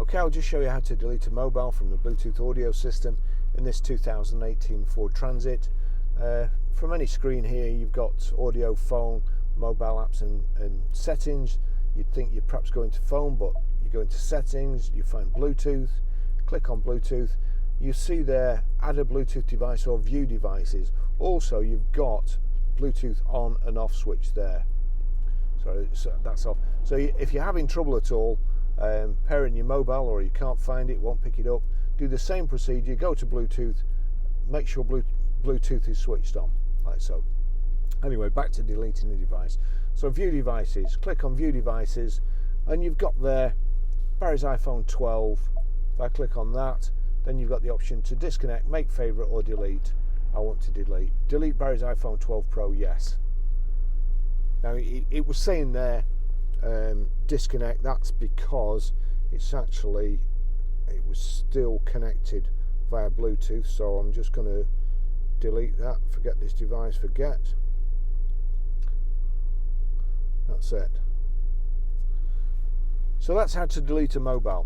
Okay, I'll just show you how to delete a mobile from the Bluetooth audio system in this 2018 Ford Transit. From any screen here, you've got audio, phone, mobile apps and settings. You'd think you're perhaps going to phone, but you go into settings, you find Bluetooth, click on Bluetooth. You see there, add a Bluetooth device or view devices. Also, you've got Bluetooth on and off switch there. So that's off. So if you're having trouble at all pairing your mobile, or you can't find it, won't pick it up, do the same procedure. Go to Bluetooth, make sure Bluetooth is switched on, like so. Anyway, back to deleting the device. So view devices, click on view devices, and you've got there Barry's iPhone 12. If I click on that, then you've got the option to disconnect, make favorite, or delete. I want to delete. Delete Barry's iPhone 12 Pro, yes. Now it was saying there disconnect. That's because it was still connected via Bluetooth, so I'm just going to delete that. Forget this device, forget. That's it. So that's how to delete a mobile.